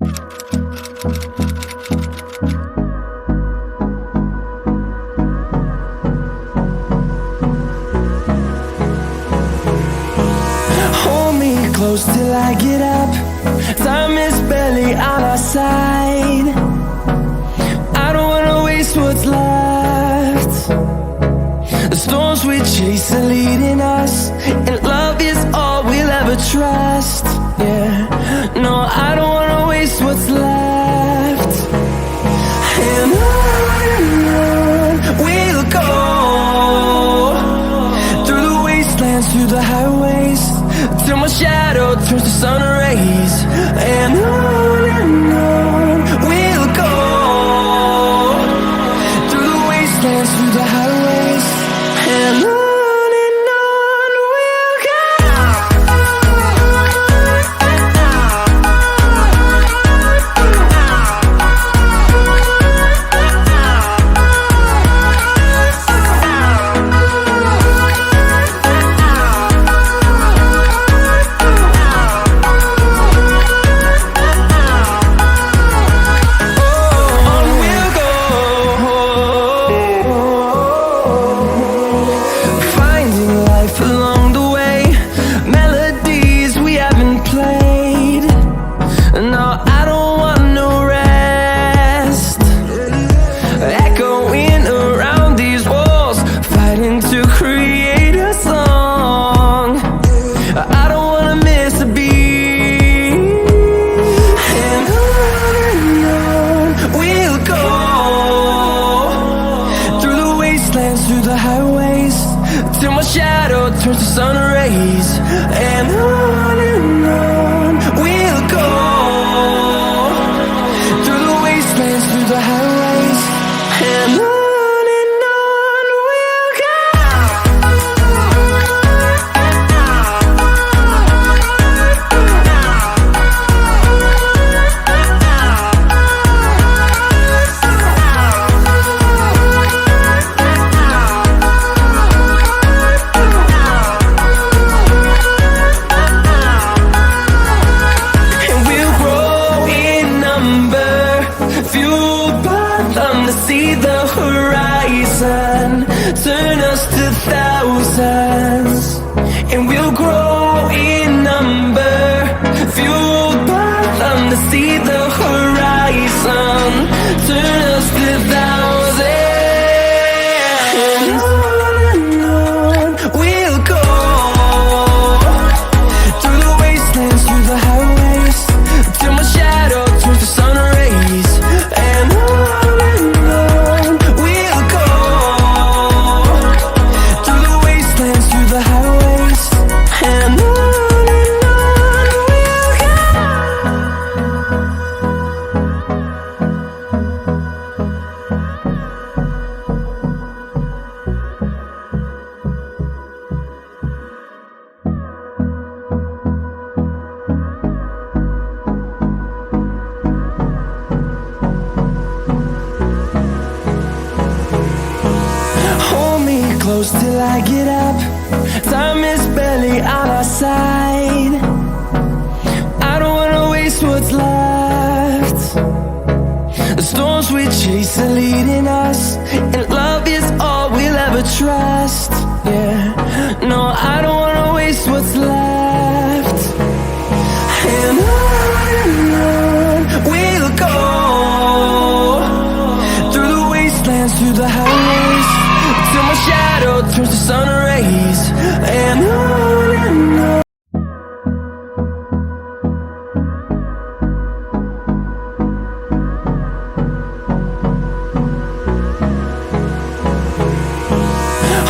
Hold me close till I get up. Time is barely on our side. I don't wanna waste what's left. The storms we chase are leading us, and love is all we'll ever trust. Yeah, no, I don't wanna waste what's left. And on we'll go, through the wastelands, through the highways, till my shadow turns to sun rays. And on we'll go, through the wastelands, through the highways, and on we'll go. Through the highways, till my shadow turns to sun rays. And on we'll go, through the wastelands, through the highways, and on we'll go. See the horizon, turn us to thousands, and we'll grow in number, fueled by them to see the horizon, turn us to thousands. And on we'll go, through the wastelands, through the highways, till my shadow turns to sun rays. And close till I get up. Time is barely on our side. I don't wanna waste what's left. The storms we chase are leading us, and love is all we'll ever trust. Yeah, no, I don't wanna waste what's left. And on we'll go, through the wastelands, through the highways, till my shadow turns to sun rays. And on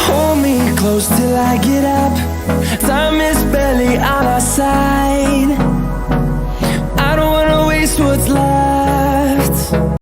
hold me close till I get up. Time is barely on our side. I don't wanna waste what's left.